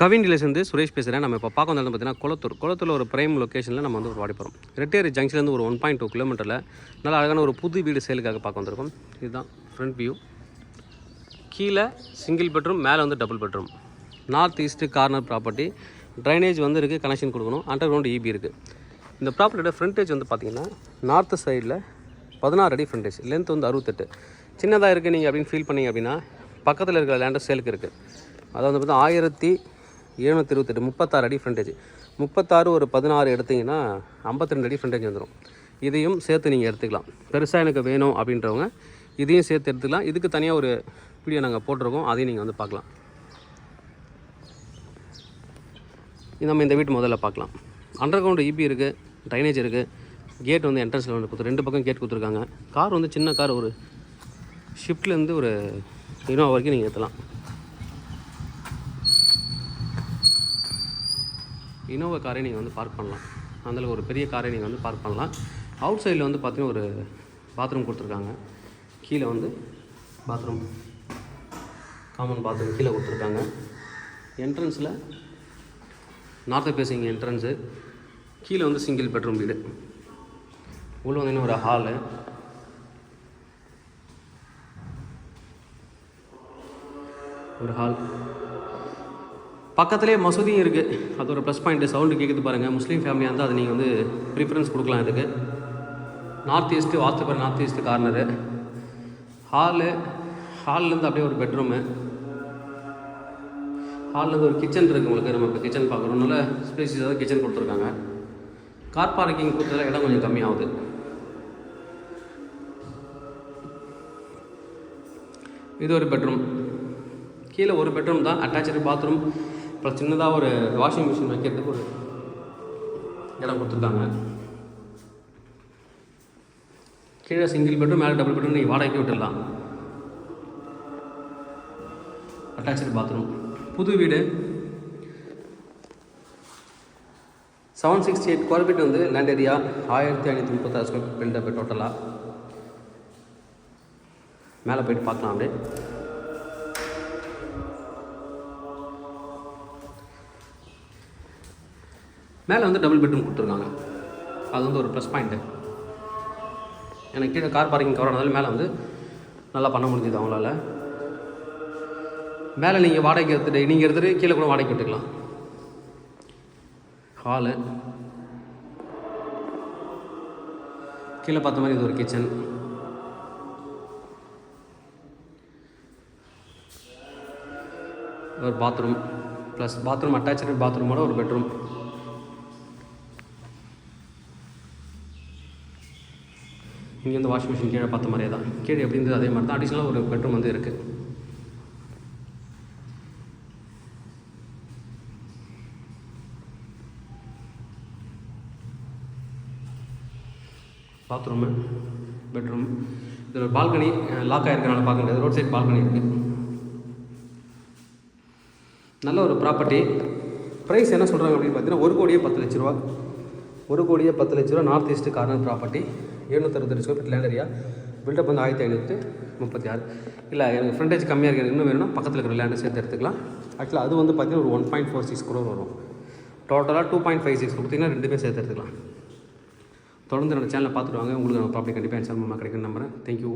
கவின் டீலர்ஸ்லேருந்து சுரேஷ் பேசுகிறேன். நம்ம இப்போ பார்க்க வந்தாலும் பார்த்தீங்கன்னா குளத்தூர் ஒரு பிரைம் லொக்கேஷனில் நம்ம வந்து ஒரு வாடி போகிறோம். ரெட்டேரி ஜங்ஷன்லேருந்து ஒரு 1.2 கிலோமீட்டரில் நல்லா அழகான ஒரு புது வீடு சேலுக்காக பார்க்க வந்திருக்கோம். இதுதான் ஃப்ரண்ட் வியூ. கீழே சிங்கிள் பெட்ரூம், மேலே வந்து double bedroom. North east corner property. Drainage வந்து இருக்குது, கனெக்ஷன் கொடுக்கணும். அண்டர் கிரவுண்ட் EB இருக்குது. இந்த ப்ராப்பர்ட்டியோட ஃப்ரண்டேஜ் வந்து பார்த்திங்கன்னா நார்த்து சைடில் 16 அடி ஃப்ரண்டேஜ், லென்த் வந்து 68. சின்னதாக இருக்குது நீங்கள் அப்படின்னு ஃபீல் பண்ணிங்க அப்படின்னா பக்கத்தில் இருக்கிற லேண்டு சேலுக்கு இருக்குது. அதாவது வந்து பார்த்தா 1728, 36 அடி ஃப்ரண்டேஜ். 36 ஒரு 16 எடுத்திங்கன்னா 52 அடி ஃப்ரண்டேஜ் வந்துடும். இதையும் சேர்த்து நீங்கள் எடுத்துக்கலாம். பெருசாக எனக்கு வேணும் அப்படின்றவங்க இதையும் சேர்த்து எடுத்துக்கலாம். இதுக்கு தனியாக ஒரு வீடியோ நாங்கள் போட்டிருக்கோம், அதையும் நீங்கள் வந்து பார்க்கலாம். நம்ம இந்த வீட்டு முதல்ல பார்க்கலாம். அண்டர் கிரவுண்ட் EB இருக்குது, ட்ரைனேஜ் இருக்குது. கேட் வந்து என்ட்ரன்ஸில் வந்து கொடுத்து 2 பக்கம் கேட் கொடுத்துருக்காங்க. கார் வந்து சின்ன கார், ஒரு ஷிஃப்ட்லேருந்து ஒரு இனோவா வரைக்கும் நீங்கள் ஏற்றலாம். இனோவா காரை நீங்கள் வந்து பார்க் பண்ணலாம். அதில் ஒரு பெரிய காரை நீங்கள் வந்து பார்க் பண்ணலாம். அவுட் சைடில் வந்து பார்த்திங்கன்னா ஒரு பாத்ரூம் கொடுத்துருக்காங்க. கீழே வந்து பாத்ரூம், காமன் பாத்ரூம் கீழே கொடுத்துருக்காங்க. என்ட்ரன்ஸில் நார்த்து ஃபேஸிங் என்ட்ரன்ஸு. கீழே வந்து சிங்கிள் பெட்ரூம் வீடு. உள்ளே வந்தீங்கன்னா ஒரு ஹாலு, பக்கத்துலேயே மசூதியும் இருக்குது. அது ஒரு ப்ளஸ் பாயிண்ட்டு. சவுண்டு கேட்குது பாருங்கள். முஸ்லீம் ஃபேமிலியாக இருந்தால் அது நீங்கள் வந்து ப்ரிஃபரன்ஸ் கொடுக்கலாம். இதுக்கு நார்த் ஈஸ்ட்டு வாஸ்து பேர், நார்த் ஈஸ்ட்டு கார்னரு. ஹால்லேருந்து அப்படியே ஒரு பெட்ரூமு. ஹால்லேருந்து ஒரு கிச்சன் இருக்குது. உங்களுக்கு நம்ம இப்போ கிச்சன் பார்க்குறோம்னால ஸ்பேசியஸாக கிச்சன் கொடுத்துருக்காங்க. கார் பார்க்கிங் கொடுத்ததில் இடம் கொஞ்சம் கம்மியாகுது. இது ஒரு பெட்ரூம். கீழே ஒரு பெட்ரூம் தான், அட்டாச்சு பாத்ரூம் ப்ளஸ் சின்னதாக ஒரு வாஷிங் மிஷின் வைக்கிறதுக்கு ஒரு இடம் கொடுத்துருக்காங்க. கீழே சிங்கிள் பெட்ரூம், மேலே டபுள் பெட்ரூம் நீங்கள் வாடகைக்கு விட்டுடலாம். Attach bathroom. புது வீடு. 768 ஸ்கொயர் ஃபீட் வந்து land area. 1536 square feet built up டோட்டலாக. மேலே போய்ட்டு பார்க்கலாம். அப்படியே மேலே வந்து டபுள் பெட்ரூம் கொடுத்துருக்காங்க. அது வந்து ஒரு ப்ளஸ் பாயிண்ட்டு. எனக்கு கீழே கார் பார்க்கிங் கவர் ஆனதால் மேலே வந்து நல்லா பண்ண முடிஞ்சுது அவங்களால. மேலே நீங்கள் வாடகைக்கு எடுத்துகிட்டு நீங்கள் எடுத்துகிட்டு கீழே கூட வாடகைக்கு விட்டுக்கலாம். ஹாலு. கீழே பார்த்த மாதிரி இது ஒரு கிச்சன். ஒரு பாத்ரூம் ப்ளஸ் பாத்ரூம், அட்டாச்சு பாத்ரூமோட ஒரு பெட்ரூம். இங்கே வந்து வாஷிங் மிஷின் கீழே பார்த்த மாதிரியே தான். கீழே எப்படி இருந்தது அதே மாதிரி தான். அடிஷ்னலாக ஒரு பெட்ரூம் வந்து இருக்குது. Bathroom, bedroom. இதில் ஒரு பால்கனி லாக் ஆகிருக்கனால பார்க்க முடியாது. ரோட் சைட் பால்கனி இருக்குது. நல்ல ஒரு ப்ராப்பர்ட்டி. ப்ரைஸ் என்ன சொல்கிறாங்க அப்படின்னு பார்த்தீங்கன்னா 1,10,00,000 ரூபா. 1,10,00,000 ரூபா. North east corner property. 768 square feet land area. Built up வந்து 1536. இல்லை எனக்கு ஃப்ரண்டேஜ் கம்மியாக இருக்குது, இன்னும் வேணும்னா பக்கத்தில் இருக்கிற லேண்டை சேர்த்து எடுத்துக்கலாம். ஆக்சுவலாக அது வந்து பார்த்தீங்கன்னா ஒரு 1.46 crore வரும். டோட்டலாக 2.56 கொடுத்தீங்கன்னா 2 சேர்த்து எடுத்துக்கலாம். தொடர்ந்து என்னோடய சேனலை பார்த்துட்டு வாங்க. உங்களுக்கு நம்ம ப்ராப்பர்ட்டி கண்டிப்பாக என் சேனல் கிடைக்குன்னு நம்புகிறேன். தேங்க்யூ.